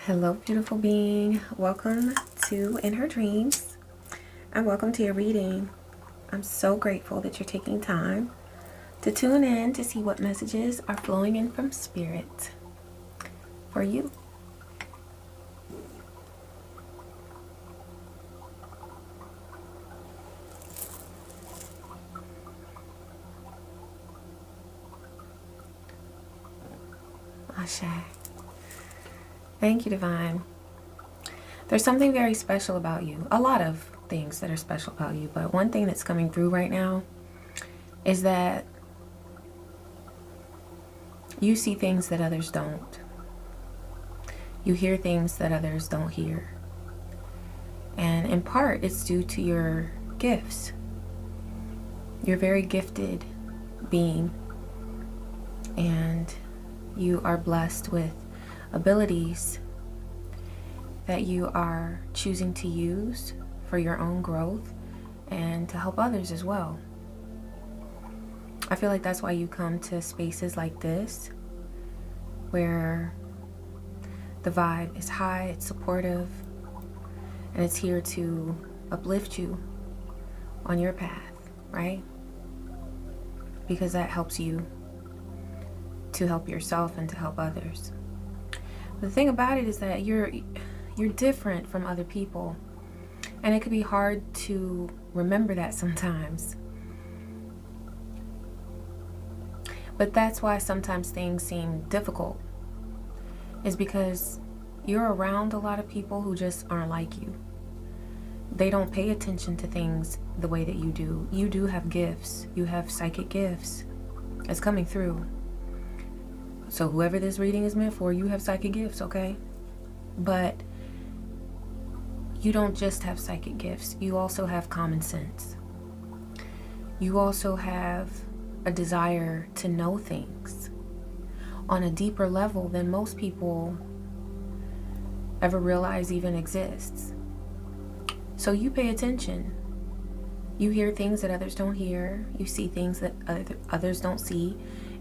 Hello, beautiful being. Welcome to In Her Dreams, and welcome to your reading. I'm so grateful that you're taking time to tune in to see what messages are flowing in from Spirit for you. Ashe. Thank you, Divine. There's something very special about you. A lot of things that are special about you, but one thing that's coming through right now is that you see things that others don't. You hear things that others don't hear. And in part, it's due to your gifts. You're a very gifted being, and you are blessed with abilities that you are choosing to use for your own growth and to help others as well. I feel like that's why you come to spaces like this, where the vibe is high, it's supportive, and it's here to uplift you on your path, right? Because that helps you to help yourself and to help others. The thing about it is that you're different from other people, and it could be hard to remember that sometimes. But that's why sometimes things seem difficult, is because you're around a lot of people who just aren't like you. They don't pay attention to things the way that you do. You do have gifts. You have psychic gifts. It's coming through. So whoever this reading is meant for, you have psychic gifts, okay? But you don't just have psychic gifts. You also have common sense. You also have a desire to know things on a deeper level than most people ever realize even exists. So you pay attention. You hear things that others don't hear. You see things that others don't see.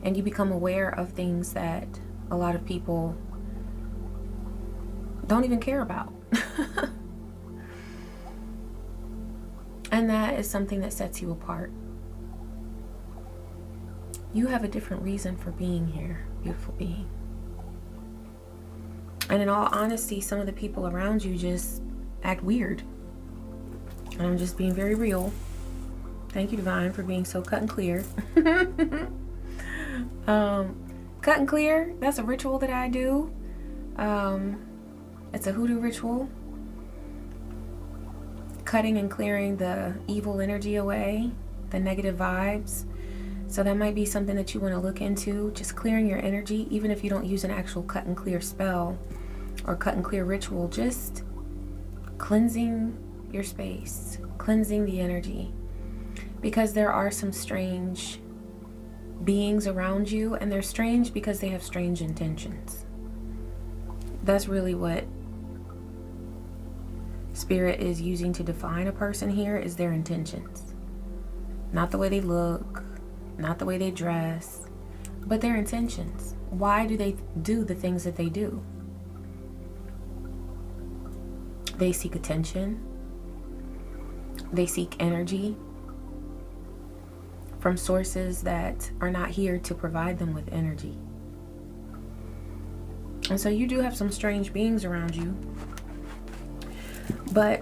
And you become aware of things that a lot of people don't even care about. And that is something that sets you apart. You have a different reason for being here, beautiful being. And in all honesty, some of the people around you just act weird. And I'm just being very real. Thank you, Divine, for being so cut and clear. Cut and clear, that's a ritual that I do. It's a hoodoo ritual. Cutting and clearing the evil energy away, the negative vibes. So that might be something that you want to look into, just clearing your energy, even if you don't use an actual cut and clear spell or cut and clear ritual, just cleansing your space, cleansing the energy. Because there are some strange beings around you, and they're strange because they have strange intentions. That's really what Spirit is using to define a person here, is their intentions. Not the way they look, not the way they dress, but their intentions. Why do they do the things that they do? They seek attention. They seek energy from sources that are not here to provide them with energy. And so you do have some strange beings around you, but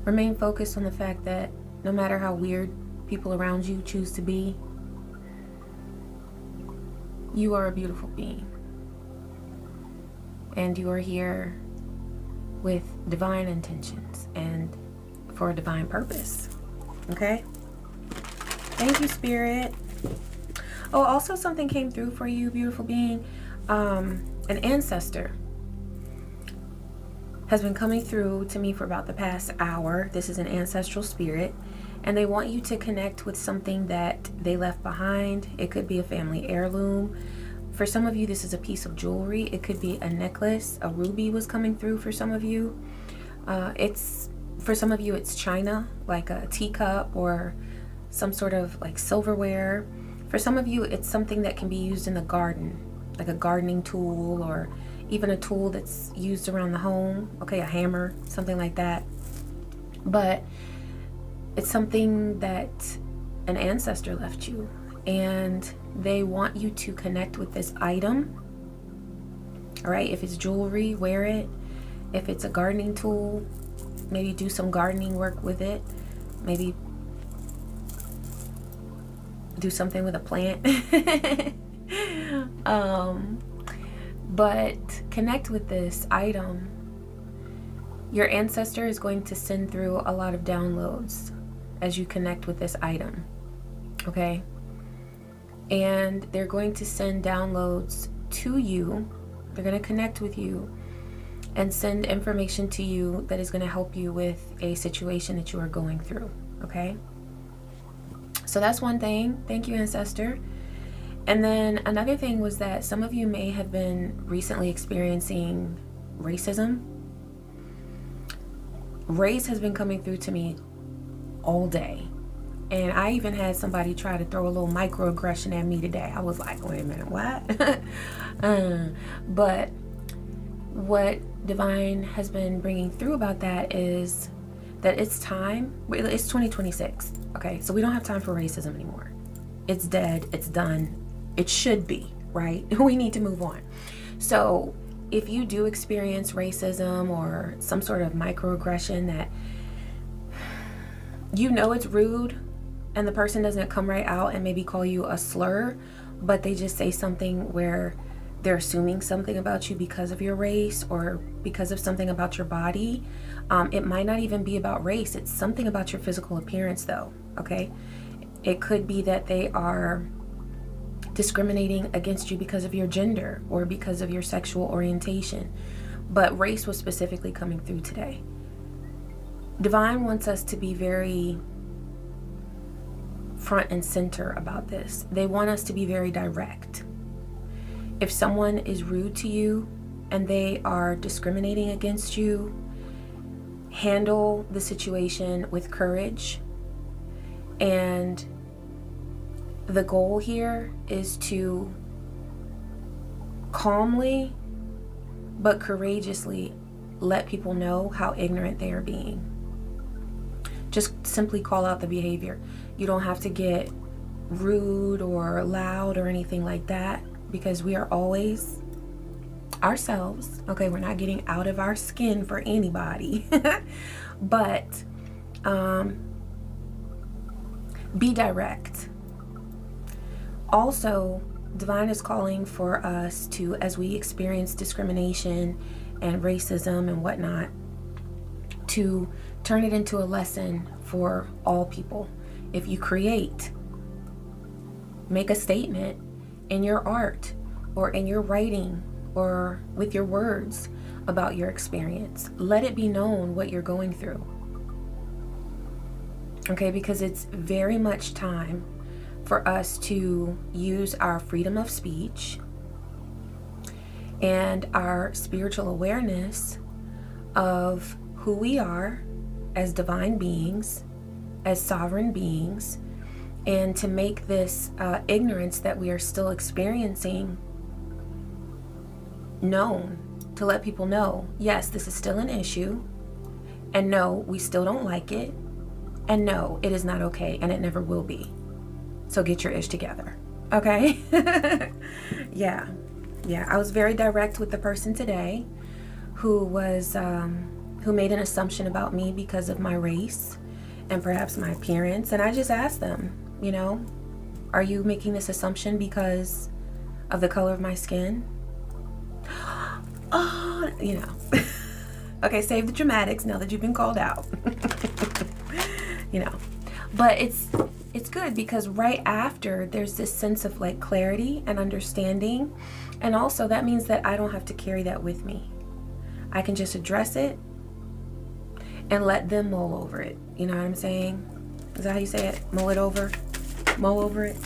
remain focused on the fact that no matter how weird people around you choose to be, you are a beautiful being. And you are here with divine intentions and for a divine purpose. Okay? Thank you, Spirit. Oh, also something came through for you, beautiful being. An ancestor has been coming through to me for about the past hour. This is an ancestral spirit, and they want you to connect with something that they left behind. It could be a family heirloom. For some of you, this is a piece of jewelry. It could be a necklace. A ruby was coming through for some of you. For some of you, it's china, like a teacup or some sort of like silverware. For some of you, it's something that can be used in the garden, like a gardening tool, or even a tool that's used around the home. Okay, a hammer, something like that. But it's something that an ancestor left you, and they want you to connect with this item. All right, if it's jewelry, wear it. If it's a gardening tool, maybe do some gardening work with it. Maybe do something with a plant. But connect with this item. Your ancestor is going to send through a lot of downloads as you connect with this item, okay? And they're going to send downloads to you. They're going to connect with you and send information to you that is going to help you with a situation that you are going through, okay? So that's one thing. Thank you, ancestor. And then another thing was that some of you may have been recently experiencing racism. Race has been coming through to me all day. And I even had somebody try to throw a little microaggression at me today. I was like, wait a minute, what? But what Divine has been bringing through about that is that it's time. It's 2026. Okay, so we don't have time for racism anymore. It's dead. It's done. It should be, right? We need to move on. So if you do experience racism or some sort of microaggression that you know it's rude, and the person doesn't come right out and maybe call you a slur, but they just say something where they're assuming something about you because of your race or because of something about your body. It might not even be about race. It's something about your physical appearance though, okay? It could be that they are discriminating against you because of your gender or because of your sexual orientation. But race was specifically coming through today. Divine wants us to be very front and center about this. They want us to be very direct. If someone is rude to you and they are discriminating against you, handle the situation with courage. And the goal here is to calmly but courageously let people know how ignorant they are being. Just simply call out the behavior. You don't have to get rude or loud or anything like that, because we are always ourselves. Okay, we're not getting out of our skin for anybody. But be direct. Also, Divine is calling for us to, as we experience discrimination and racism and whatnot, to turn it into a lesson for all people. If you create, make a statement in your art or in your writing or with your words about your experience. Let it be known what you're going through. Okay, because it's very much time for us to use our freedom of speech and our spiritual awareness of who we are as divine beings, as sovereign beings, and to make this ignorance that we are still experiencing known, to let people know, yes, this is still an issue, and no, we still don't like it, and no, it is not okay, and it never will be. So get your ish together, okay? Yeah, I was very direct with the person today who was who made an assumption about me because of my race and perhaps my appearance, and I just asked them, you know, are you making this assumption because of the color of my skin? Oh, you know. Okay, save the dramatics now that you've been called out. You know, but it's good because right after there's this sense of like clarity and understanding, and also that means that I don't have to carry that with me. I can just address it and let them mull over it. You know what I'm saying? Is that how you say it? Mull it over? Mull over it?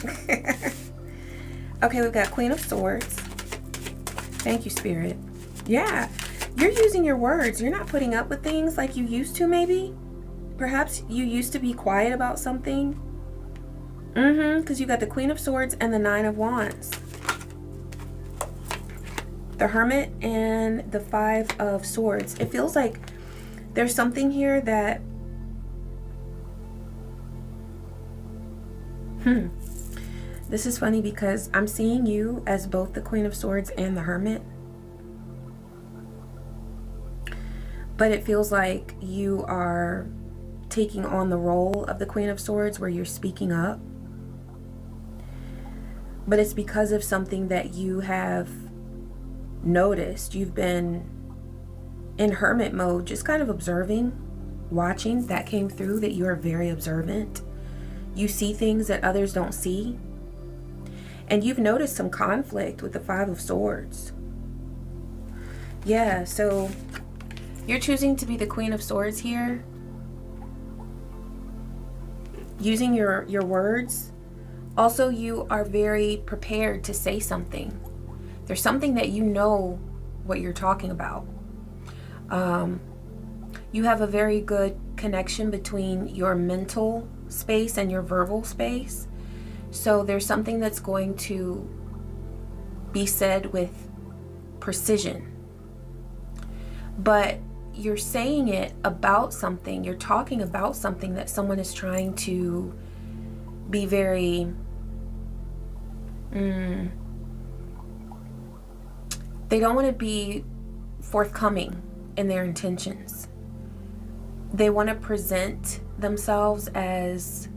Okay, we've got Queen of Swords. Thank you, Spirit. Yeah, you're using your words. You're not putting up with things like you used to, maybe. Perhaps you used to be quiet about something, Because you got the Queen of Swords and the Nine of Wands. The Hermit and the Five of Swords. It feels like there's something here that... This is funny because I'm seeing you as both the Queen of Swords and the Hermit. But it feels like you are taking on the role of the Queen of Swords where you're speaking up. But it's because of something that you have noticed. You've been in hermit mode, just kind of observing, watching. That came through, that you are very observant. You see things that others don't see. And you've noticed some conflict with the Five of Swords. Yeah, so you're choosing to be the Queen of Swords here. Using your words. Also, you are very prepared to say something. There's something that you know what you're talking about. You have a very good connection between your mental space and your verbal space. So there's something that's going to be said with precision. But you're saying it about something. You're talking about something that someone is trying to be very... They don't want to be forthcoming in their intentions. They want to present themselves as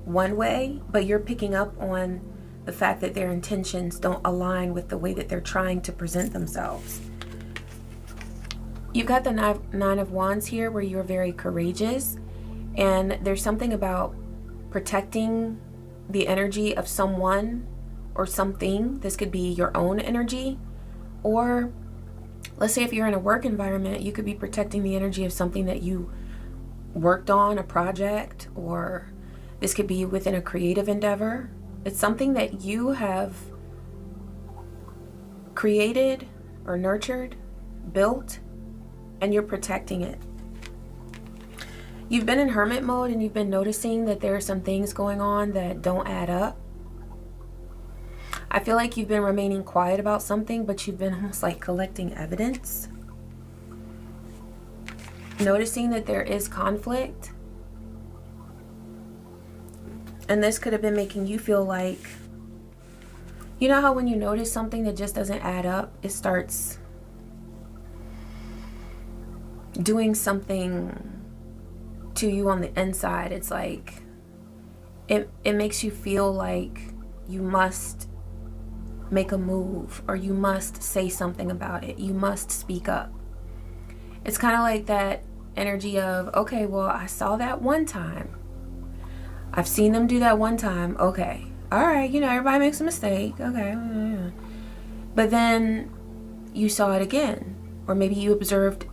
one way, but you're picking up on the fact that their intentions don't align with the way that they're trying to present themselves. You've got the Nine of Wands here where you're very courageous, and there's something about protecting the energy of someone or something. This could be your own energy, or let's say if you're in a work environment, you could be protecting the energy of something that you worked on, a project, or this could be within a creative endeavor. It's something that you have created or nurtured, built, and you're protecting it. You've been in hermit mode and you've been noticing that there are some things going on that don't add up. I feel like you've been remaining quiet about something, but you've been almost like collecting evidence. Noticing that there is conflict. And this could have been making you feel like, you know how when you notice something that just doesn't add up, it starts doing something to you on the inside. It's like, it makes you feel like you must make a move, or you must say something about it. You must speak up. It's kind of like that energy of, okay, well, I saw that one time. I've seen them do that one time. Okay. All right. You know, everybody makes a mistake. Okay. But then you saw it again. Or maybe you observed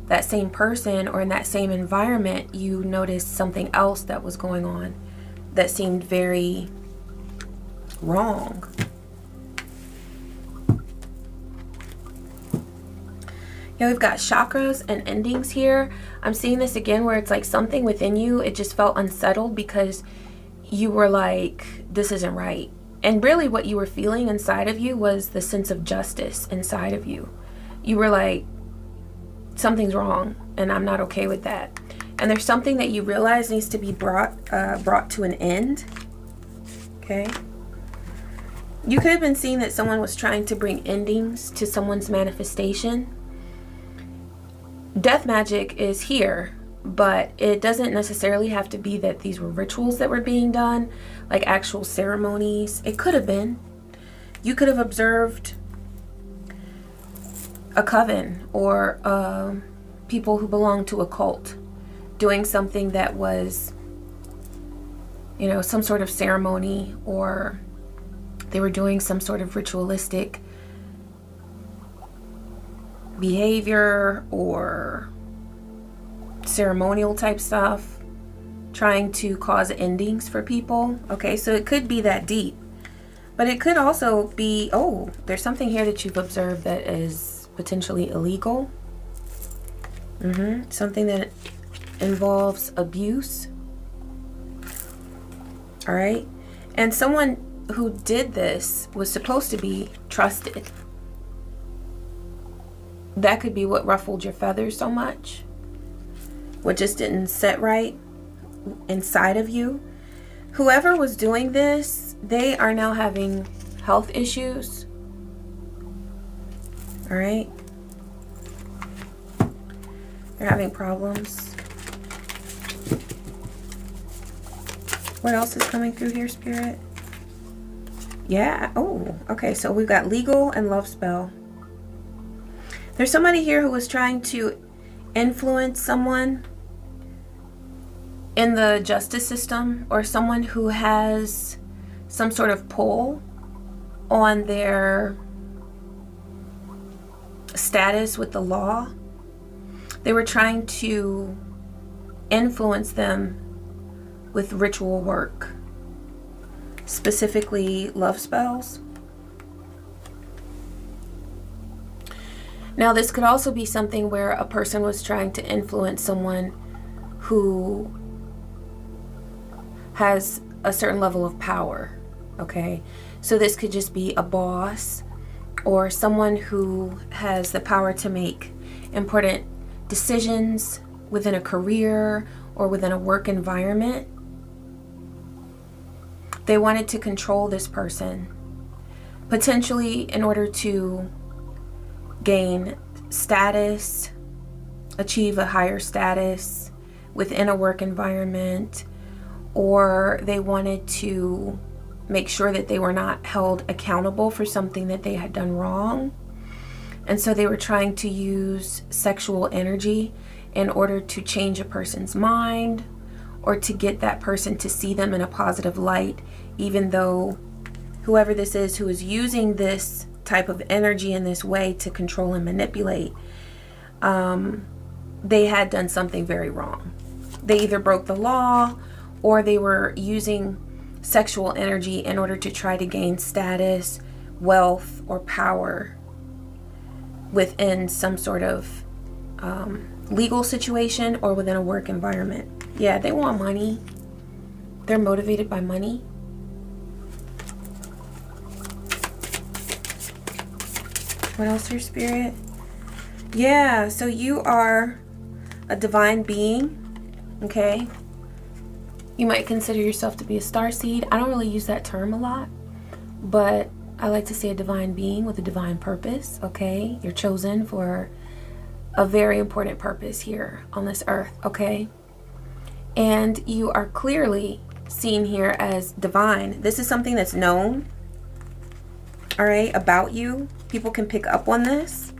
that same person, or in that same environment, you noticed something else that was going on that seemed very wrong. Yeah, we've got chakras and endings here. I'm seeing this again where it's like something within you, it just felt unsettled because you were like, this isn't right. And really what you were feeling inside of you was the sense of justice inside of you. You were like, something's wrong and I'm not okay with that. And there's something that you realize needs to be brought to an end. Okay. You could have been seeing that someone was trying to bring endings to someone's manifestation. Death magic is here, but it doesn't necessarily have to be that these were rituals that were being done, like actual ceremonies. It could have been. You could have observed a coven or people who belong to a cult doing something that was, you know, some sort of ceremony, or they were doing some sort of ritualistic behavior or ceremonial type stuff, trying to cause endings for people. Okay, so it could be that deep, but it could also be, oh, there's something here that you've observed that is potentially illegal. Something that involves abuse. All right, And someone who did this was supposed to be trusted. That could be what ruffled your feathers so much. What just didn't sit right inside of you. Whoever was doing this, they are now having health issues. All right. They're having problems. What else is coming through here, Spirit? Yeah. Oh, okay. So we've got legal and love spell. There's somebody here who was trying to influence someone in the justice system, or someone who has some sort of pull on their status with the law. They were trying to influence them with ritual work, specifically love spells. Now, this could also be something where a person was trying to influence someone who has a certain level of power, okay? So this could just be a boss or someone who has the power to make important decisions within a career or within a work environment. They wanted to control this person, potentially in order to gain status, achieve a higher status within a work environment, or they wanted to make sure that they were not held accountable for something that they had done wrong. And so they were trying to use sexual energy in order to change a person's mind, or to get that person to see them in a positive light, even though whoever this is who is using this type of energy in this way to control and manipulate, they had done something very wrong. They either broke the law, or they were using sexual energy in order to try to gain status, wealth, or power within some sort of legal situation or within a work environment. Yeah, they want money. They're motivated by money. What else, your spirit? Yeah, so you are a divine being, okay? You might consider yourself to be a starseed. I don't really use that term a lot, but I like to say a divine being with a divine purpose, okay? You're chosen for a very important purpose here on this earth, okay? And you are clearly seen here as divine. This is something that's known, all right, about you. People can pick up on this.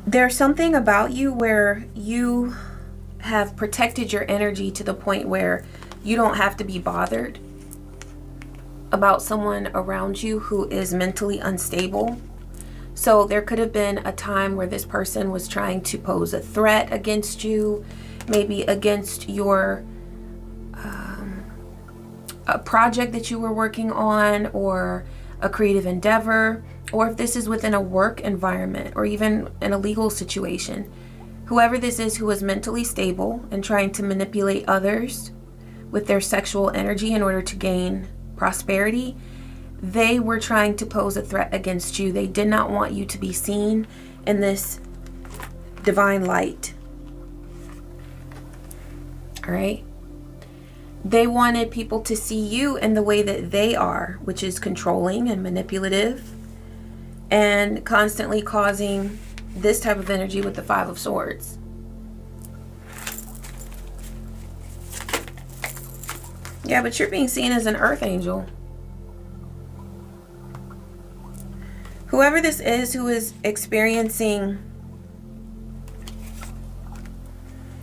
There's something about you where you have protected your energy to the point where you don't have to be bothered about someone around you who is mentally unstable. So there could have been a time where this person was trying to pose a threat against you, maybe against your a project that you were working on, or a creative endeavor, or if this is within a work environment or even in a legal situation. Whoever this is who is mentally stable and trying to manipulate others with their sexual energy in order to gain prosperity, they were trying to pose a threat against you. They did not want you to be seen in this divine light. All right? They wanted people to see you in the way that they are, which is controlling and manipulative, and constantly causing this type of energy with the Five of Swords. Yeah, but you're being seen as an earth angel. Whoever this is who is experiencing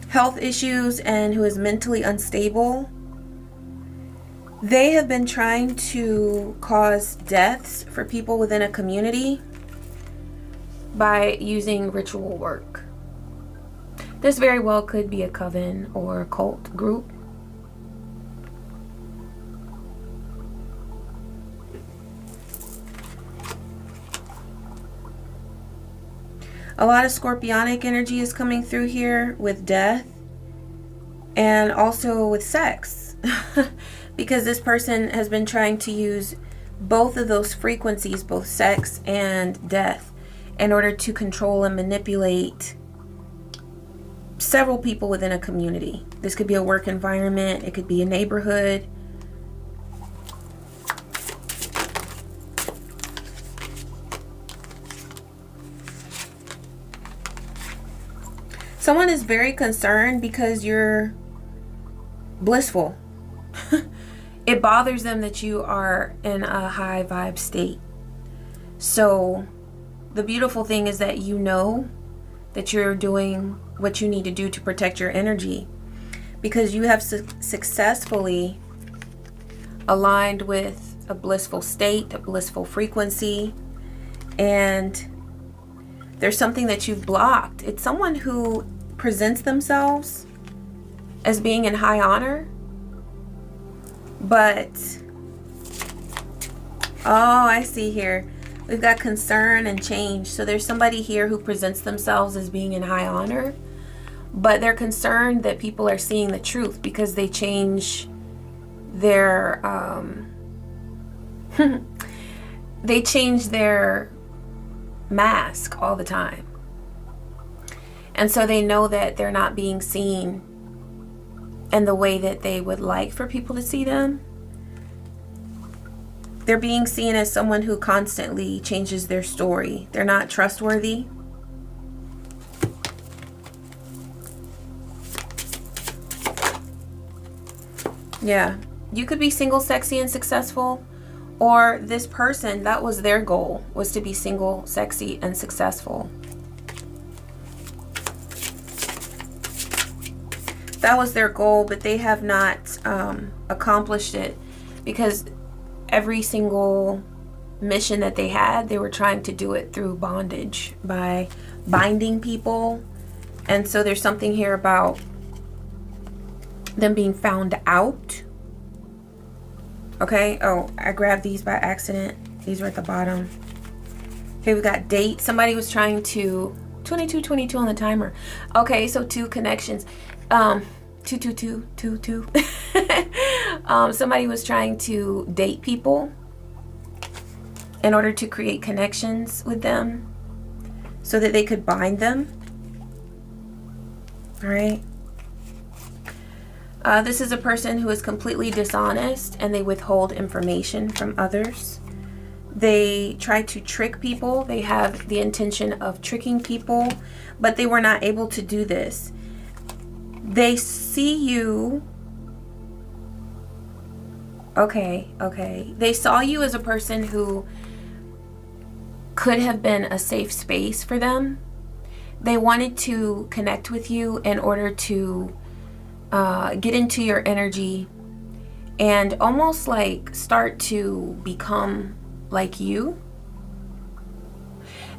health issues and who is mentally unstable, they have been trying to cause deaths for people within a community by using ritual work. This very well could be a coven or a cult group. A lot of scorpionic energy is coming through here with death and also with sex. Because this person has been trying to use both of those frequencies, both sex and death, in order to control and manipulate several people within a community. This could be a work environment, it could be a neighborhood. Someone is very concerned because you're blissful. It bothers them that you are in a high vibe state. So the beautiful thing is that you know that you're doing what you need to do to protect your energy, because you have successfully aligned with a blissful state, a blissful frequency, and there's something that you've blocked. It's someone who presents themselves as being in high honor, but oh, I see here. We've got concern and change. So there's somebody here who presents themselves as being in high honor, but they're concerned that people are seeing the truth because they change their they change their mask all the time. And so they know that they're not being seen in the way that they would like for people to see them. They're being seen as someone who constantly changes their story. They're not trustworthy. Yeah, you could be single, sexy, and successful, or this person, that was their goal, was to be single, sexy, and successful. That was their goal, but they have not accomplished it, because every single mission that they had, they were trying to do it through bondage, by binding people. And so there's something here about them being found out. Okay, oh, I grabbed these by accident. These were at the bottom. Okay, we got date. Somebody was trying to 22 on the timer. Okay, so 2 connections. 22222. Somebody was trying to date people in order to create connections with them so that they could bind them. All right. This is a person who is completely dishonest and they withhold information from others. They try to trick people. They have the intention of tricking people, but they were not able to do this. They see you. Okay. They saw you as a person who could have been a safe space for them. They wanted to connect with you in order to get into your energy and almost like start to become like you.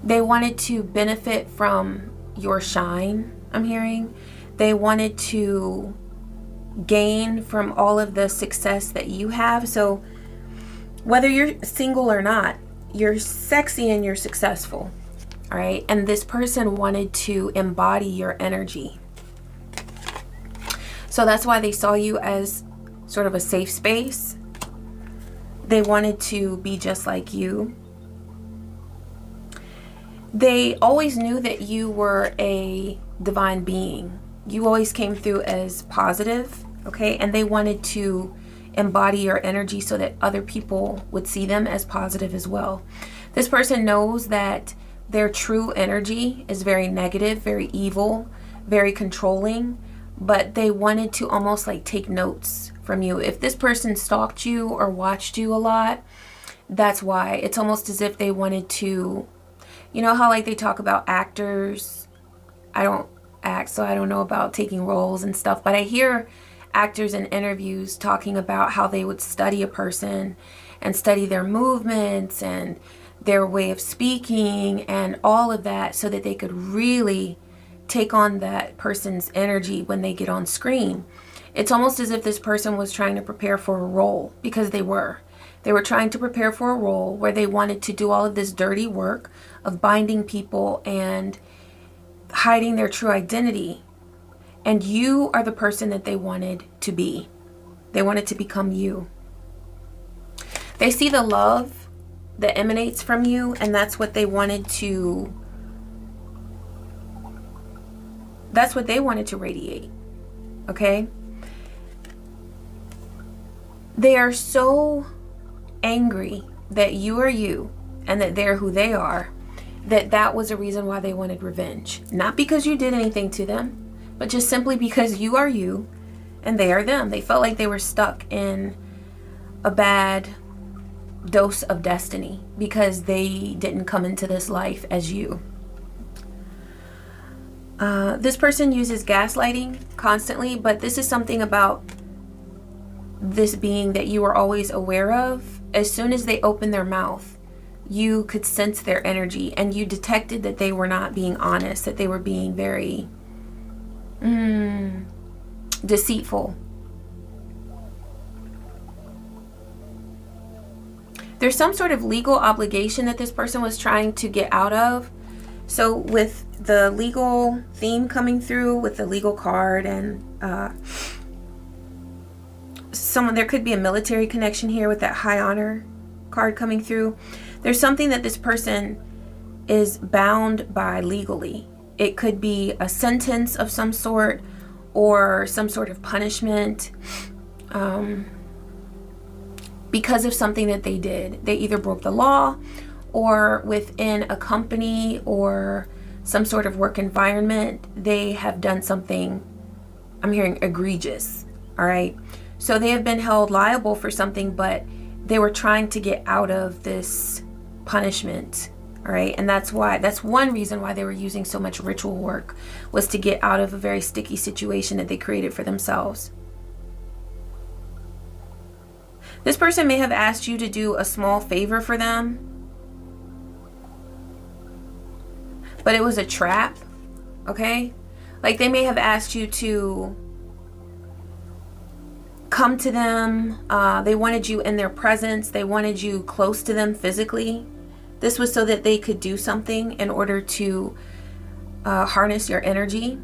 They wanted to benefit from your shine, I'm hearing. They wanted to gain from all of the success that you have. So whether you're single or not, you're sexy and you're successful. All right. And this person wanted to embody your energy. So that's why they saw you as sort of a safe space. They wanted to be just like you. They always knew that you were a divine being. You always came through as positive, okay? And they wanted to embody your energy so that other people would see them as positive as well. This person knows that their true energy is very negative, very evil, very controlling, but they wanted to almost like take notes from you. If this person stalked you or watched you a lot, that's why. It's almost as if they wanted to, you know how like they talk about actors? I don't act, so I don't know about taking roles and stuff, but I hear actors in interviews talking about how they would study a person and study their movements and their way of speaking and all of that so that they could really take on that person's energy when they get on screen. It's almost as if this person was trying to prepare for a role, because they were trying to prepare for a role where they wanted to do all of this dirty work of binding people and hiding their true identity. And you are the person that they wanted to be. They wanted to become you. They see the love that emanates from you, and that's what they wanted to, that's what they wanted to radiate. Okay? They are so angry that you are you and that they're who they are, that was a reason why they wanted revenge. Not because you did anything to them, but just simply because you are you and they are them. They felt like they were stuck in a bad dose of destiny because they didn't come into this life as you. This person uses gaslighting constantly, but this is something about this being that you are always aware of. As soon as they open their mouth, you could sense their energy, and you detected that they were not being honest, that they were being very deceitful. There's some sort of legal obligation that this person was trying to get out of. So with the legal theme coming through, with the legal card, and there could be a military connection here with that high honor card coming through. There's something that this person is bound by legally. It could be a sentence of some sort or some sort of punishment because of something that they did. They either broke the law, or within a company or some sort of work environment, they have done something, I'm hearing, egregious. All right. So they have been held liable for something, but they were trying to get out of this punishment. All right. And that's one reason why they were using so much ritual work, was to get out of a very sticky situation that they created for themselves. This person may have asked you to do a small favor for them, but it was a trap. Okay. Like they may have asked you to come to them. They wanted you in their presence. They wanted you close to them physically. This was so that they could do something in order to harness your energy.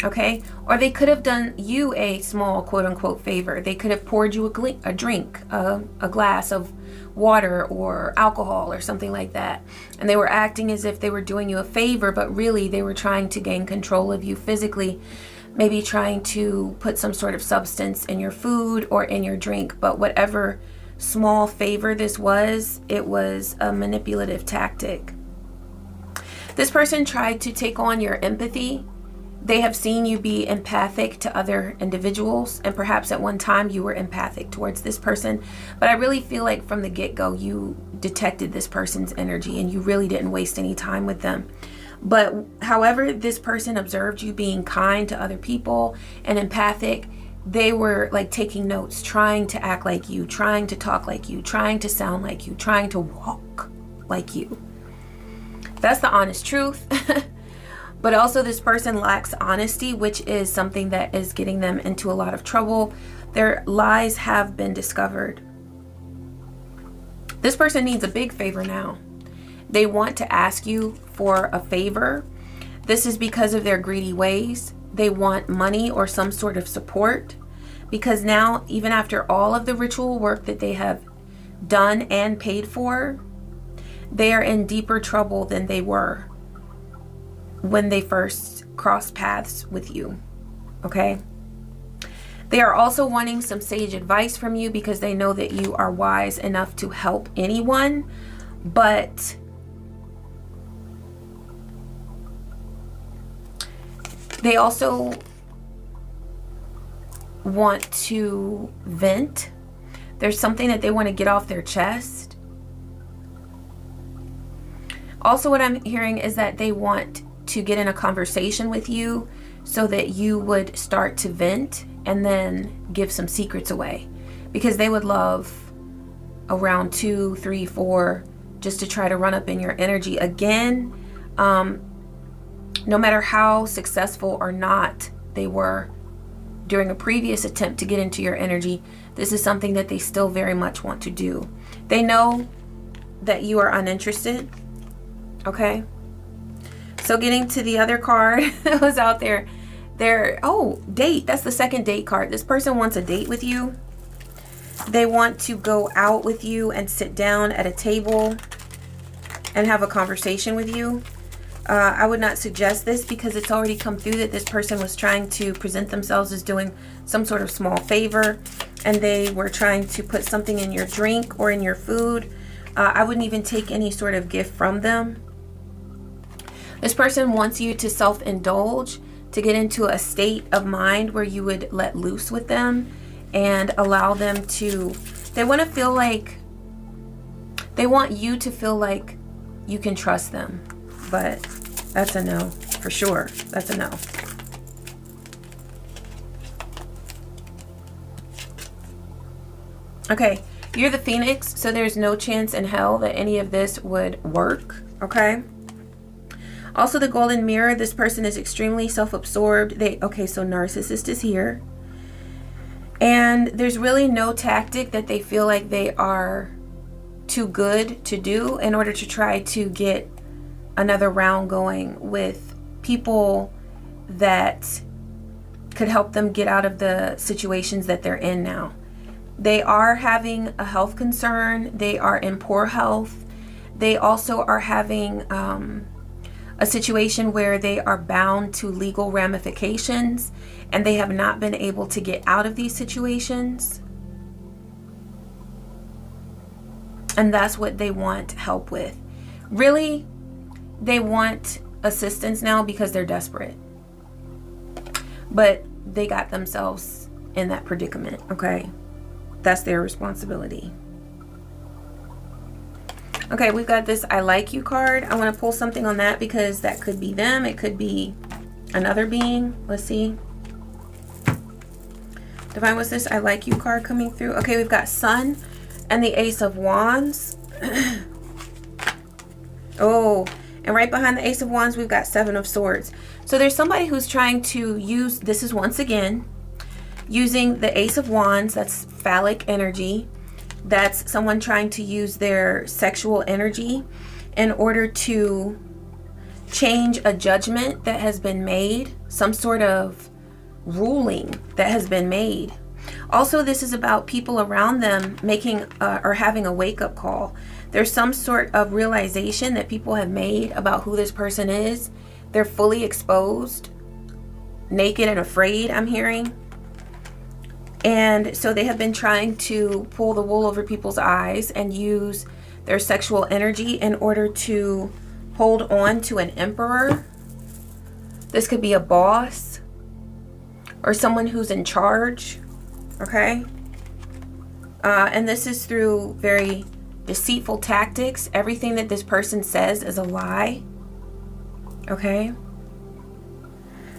Okay. Or they could have done you a small quote unquote favor. They could have poured you a drink, a glass of water or alcohol or something like that. And they were acting as if they were doing you a favor, but really they were trying to gain control of you physically. Maybe trying to put some sort of substance in your food or in your drink. But whatever small favor this was, it was a manipulative tactic. This person tried to take on your empathy. They have seen you be empathic to other individuals, and perhaps at one time you were empathic towards this person. But I really feel like from the get-go you detected this person's energy and you really didn't waste any time with them. But however this person observed you being kind to other people and empathic, they were like taking notes, trying to act like you, trying to talk like you, trying to sound like you, trying to walk like you. That's the honest truth. But also this person lacks honesty, which is something that is getting them into a lot of trouble. Their lies have been discovered. This person needs a big favor now. They want to ask you for a favor. This is because of their greedy ways. They want money or some sort of support, because now, even after all of the ritual work that they have done and paid for, they are in deeper trouble than they were when they first crossed paths with you. Okay? They are also wanting some sage advice from you because they know that you are wise enough to help anyone, but they also want to vent. There's something that they want to get off their chest. Also, what I'm hearing is that they want to get in a conversation with you so that you would start to vent and then give some secrets away, because they would love around 2, 3, 4 just to try to run up in your energy again. No matter how successful or not they were during a previous attempt to get into your energy, this is something that they still very much want to do. They know that you are uninterested. Okay? So getting to the other card that was out there, Oh, date. That's the second date card. This person wants a date with you. They want to go out with you and sit down at a table and have a conversation with you. I would not suggest this because it's already come through that this person was trying to present themselves as doing some sort of small favor, and they were trying to put something in your drink or in your food. I wouldn't even take any sort of gift from them. This person wants you to self-indulge, to get into a state of mind where you would let loose with them and allow them to, they want to feel like, they want you to feel like you can trust them. But that's a no, for sure. That's a no. Okay, you're the Phoenix, so there's no chance in hell that any of this would work, okay? Also, the Golden Mirror, this person is extremely self-absorbed. Okay, so Narcissist is here. And there's really no tactic that they feel like they are too good to do in order to try to get another round going with people that could help them get out of the situations that they're in now. They are having a health concern. They are in poor health. They also are having a situation where they are bound to legal ramifications, and they have not been able to get out of these situations. And that's what they want help with. Really, they want assistance now because they're desperate. But they got themselves in that predicament, okay? That's their responsibility. Okay, we've got this I like you card. I want to pull something on that because that could be them. It could be another being. Let's see. Divine, what's this I like you card coming through? Okay, we've got Sun and the Ace of Wands. Oh, and right behind the Ace of Wands, we've got Seven of Swords. So there's somebody who's trying to use, this is once again, using the Ace of Wands, that's phallic energy. That's someone trying to use their sexual energy in order to change a judgment that has been made, some sort of ruling that has been made. Also, this is about people around them making or having a wake-up call. There's some sort of realization that people have made about who this person is. They're fully exposed, naked and afraid, I'm hearing. And so they have been trying to pull the wool over people's eyes and use their sexual energy in order to hold on to an emperor. This could be a boss or someone who's in charge, okay? And this is through very deceitful tactics. Everything that this person says is a lie, okay?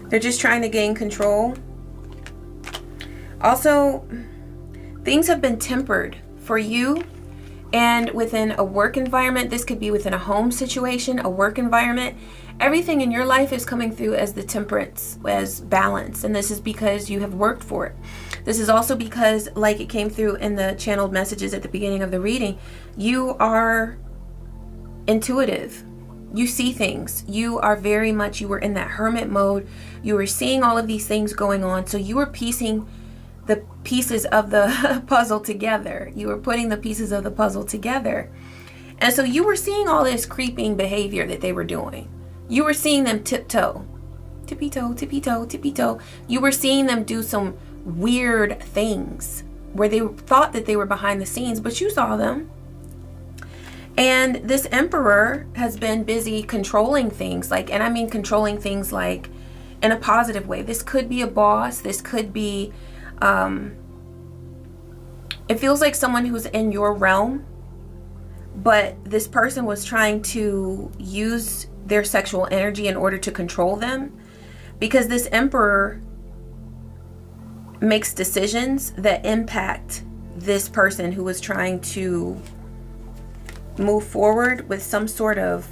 They're just trying to gain control. Also, things have been tempered for you, and within a work environment. This could be within a home situation, a work environment. Everything in your life is coming through as the temperance, as balance, and this is because you have worked for it. This is also because, like it came through in the channeled messages at the beginning of the reading, you are intuitive. You see things. You are very much, you were in that hermit mode. You were seeing all of these things going on, so you were piecing the pieces of the puzzle together. You were putting the pieces of the puzzle together. And so you were seeing all this creeping behavior that they were doing. You were seeing them tiptoe. Tippy-toe, tippy-toe, tippy-toe. You were seeing them do some weird things where they thought that they were behind the scenes, but you saw them. And this emperor has been busy controlling things, like, and I mean controlling things like in a positive way. This could be a boss. This could be it feels like someone who's in your realm, but this person was trying to use their sexual energy in order to control them, because this emperor makes decisions that impact this person who was trying to move forward with some sort of,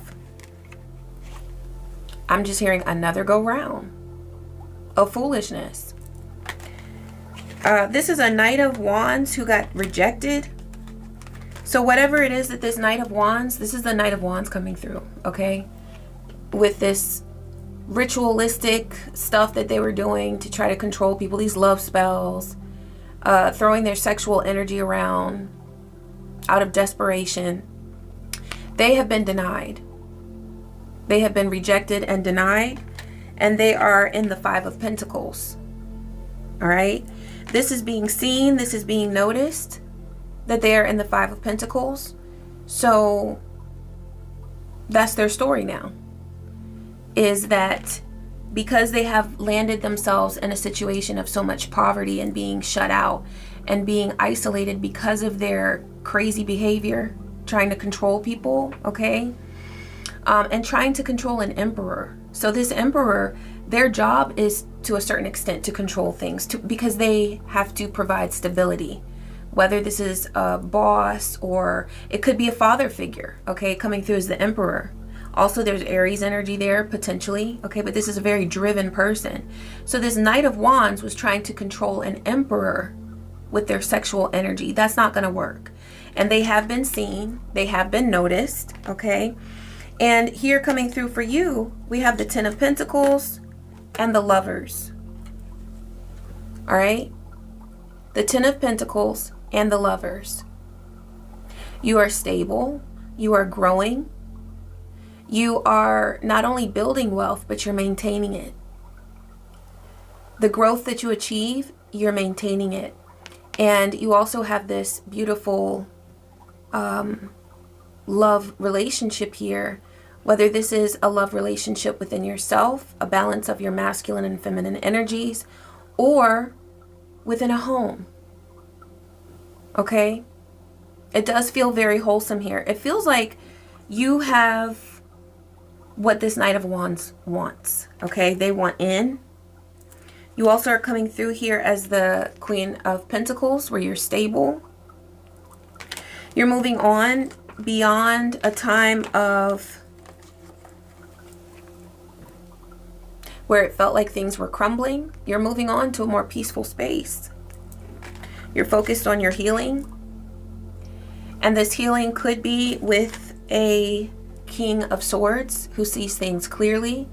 I'm just hearing another go round of foolishness. This is a Knight of Wands who got rejected. So whatever it is that this Knight of Wands, this is the Knight of Wands coming through, okay? With this ritualistic stuff that they were doing to try to control people, these love spells, throwing their sexual energy around out of desperation, they have been denied. They have been rejected and denied, and they are in the Five of Pentacles. All right, this is being seen, this is being noticed, that they are in the Five of Pentacles. So that's their story now, is that because they have landed themselves in a situation of so much poverty and being shut out and being isolated because of their crazy behavior, trying to control people, okay, and trying to control an emperor. So this emperor, their job is to a certain extent to control things, because they have to provide stability, whether this is a boss or it could be a father figure, okay, coming through as the emperor. Also, there's Aries energy there potentially, okay, but this is a very driven person. So this Knight of Wands was trying to control an emperor with their sexual energy. That's not going to work. And they have been seen, they have been noticed, okay. And here coming through for you, we have the Ten of Pentacles and the Lovers. All right, the Ten of Pentacles and the Lovers. You are stable, you are growing, you are not only building wealth, but you're maintaining it. The growth that you achieve, you're maintaining it. And you also have this beautiful love relationship here, whether this is a love relationship within yourself, a balance of your masculine and feminine energies, or within a home. Okay? It does feel very wholesome here. It feels like you have what this Knight of Wands wants. Okay? They want in. You also are coming through here as the Queen of Pentacles, where you're stable. You're moving on beyond a time of where it felt like things were crumbling. You're moving on to a more peaceful space. You're focused on your healing. And this healing could be with a King of Swords who sees things clearly.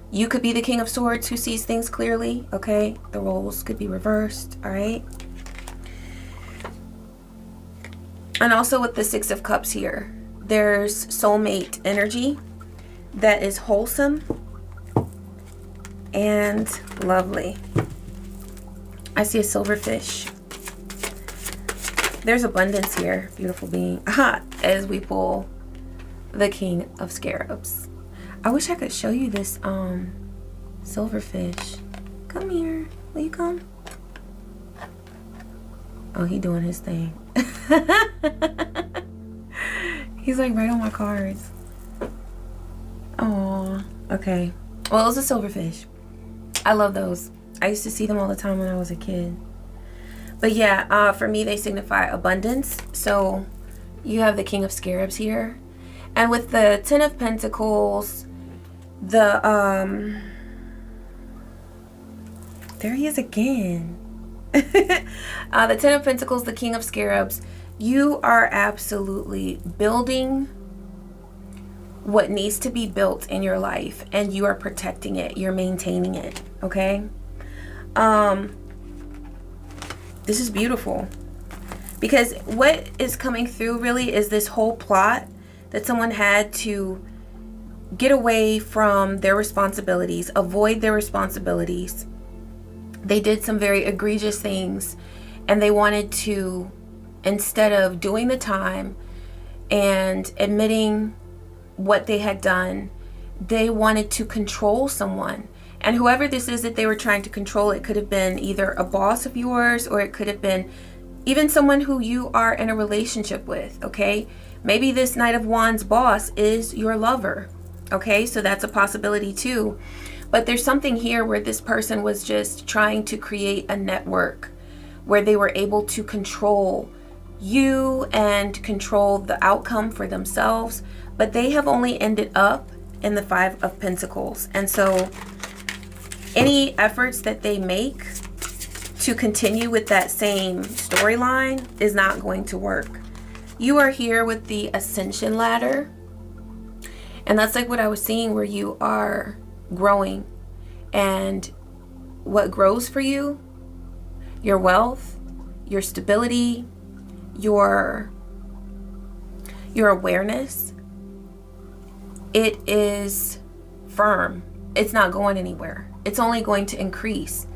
You could be the King of Swords who sees things clearly, okay? The roles could be reversed, all right? And also with the Six of Cups here, there's soulmate energy that is wholesome and lovely. I see a silverfish. There's abundance here, beautiful being. Aha, as we pull the King of Scarabs. I wish I could show you this silverfish. Come here. Will you come? Oh, he doing his thing. He's like right on my cards. Oh, okay. Well, it was a silverfish. I love those. I used to see them all the time when I was a kid. But yeah, for me, they signify abundance. So you have the King of Scarabs here. And with the Ten of Pentacles, the there he is again. The Ten of Pentacles, the King of Scarabs, you are absolutely building what needs to be built in your life, and you are protecting it, you're maintaining it, okay? This is beautiful, because what is coming through really is this whole plot that someone had to get away from their responsibilities, avoid their responsibilities. They did some very egregious things, and they wanted to, instead of doing the time and admitting what they had done, they wanted to control someone. And whoever this is that they were trying to control, it could have been either a boss of yours, or it could have been even someone who you are in a relationship with, okay? Maybe this Knight of Wands boss is your lover, okay? So that's a possibility too. But there's something here where this person was just trying to create a network where they were able to control you and control the outcome for themselves. But they have only ended up in the Five of Pentacles. And so any efforts that they make to continue with that same storyline is not going to work. You are here with the Ascension ladder. And that's like what I was seeing, where you are growing. And what grows for you, your wealth, your stability, your awareness, it is firm. It's not going anywhere. It's only going to increase.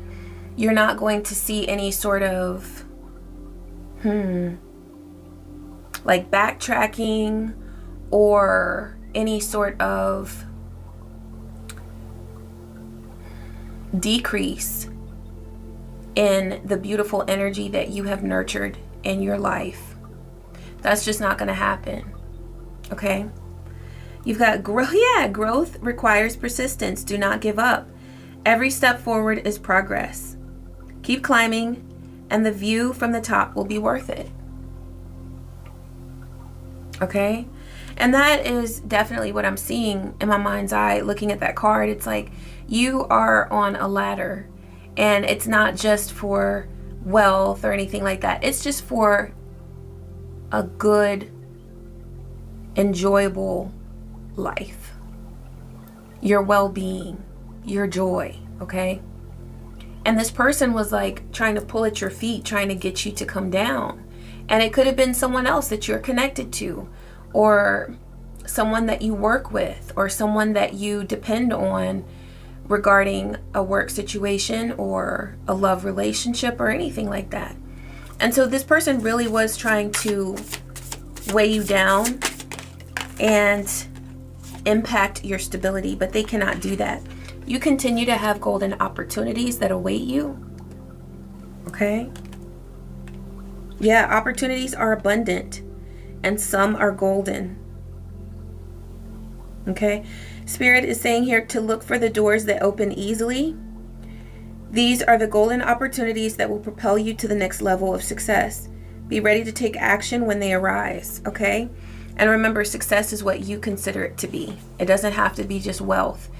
You're not going to see any sort of like backtracking or any sort of decrease in the beautiful energy that you have nurtured in your life. That's just not going to happen. Okay? You've got growth. Yeah, growth requires persistence. Do not give up. Every step forward is progress. Keep climbing, and the view from the top will be worth it. Okay? And that is definitely what I'm seeing in my mind's eye looking at that card. It's like you are on a ladder, and it's not just for wealth or anything like that. It's just for a good, enjoyable life, your well-being, your joy. Okay? And this person was like trying to pull at your feet, trying to get you to come down. And it could have been someone else that you're connected to, or someone that you work with, or someone that you depend on regarding a work situation or a love relationship or anything like that. And so this person really was trying to weigh you down and impact your stability, but they cannot do that. You continue to have golden opportunities that await you. Okay? Yeah, opportunities are abundant, and some are golden. Okay? Spirit is saying here to look for the doors that open easily. These are the golden opportunities that will propel you to the next level of success. Be ready to take action when they arise. Okay? And remember, success is what you consider it to be. It doesn't have to be just wealth.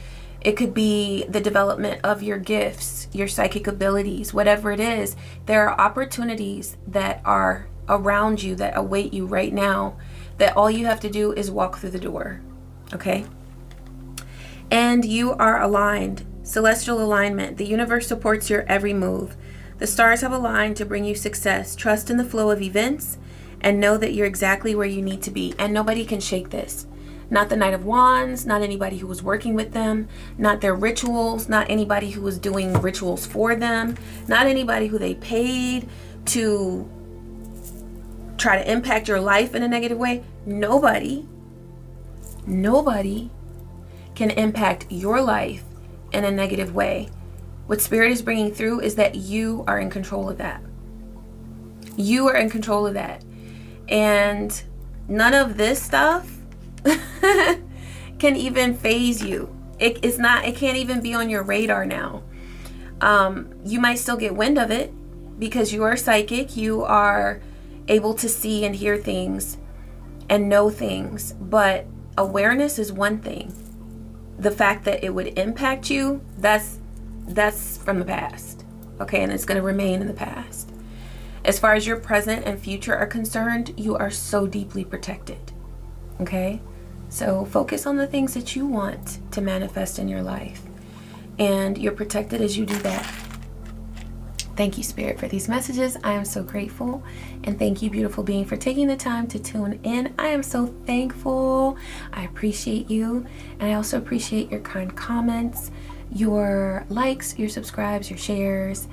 It could be the development of your gifts, your psychic abilities, whatever it is. There are opportunities that are around you that await you right now, that all you have to do is walk through the door. Okay? And you are aligned. Celestial alignment. The universe supports your every move. The stars have aligned to bring you success. Trust in the flow of events and know that you're exactly where you need to be. And nobody can shake this. Not the Knight of Wands, not anybody who was working with them, not their rituals, not anybody who was doing rituals for them, not anybody who they paid to try to impact your life in a negative way. Nobody can impact your life in a negative way. What Spirit is bringing through is that you are in control of that. You are in control of that. And none of this stuff can even phase you. It can't even be on your radar now. You might still get wind of it because you are psychic. You are able to see and hear things and know things, but awareness is one thing. The fact that it would impact you, that's from the past. Okay, and it's going to remain in the past. As far as your present and future are concerned, you are so deeply protected. Okay? So focus on the things that you want to manifest in your life. And you're protected as you do that. Thank you, Spirit, for these messages. I am so grateful. And thank you, beautiful being, for taking the time to tune in. I am so thankful. I appreciate you. And I also appreciate your kind comments, your likes, your subscribes, your shares.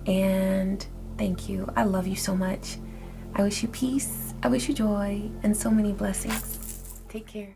And thank you. I love you so much. I wish you peace. I wish you joy and so many blessings. Take care.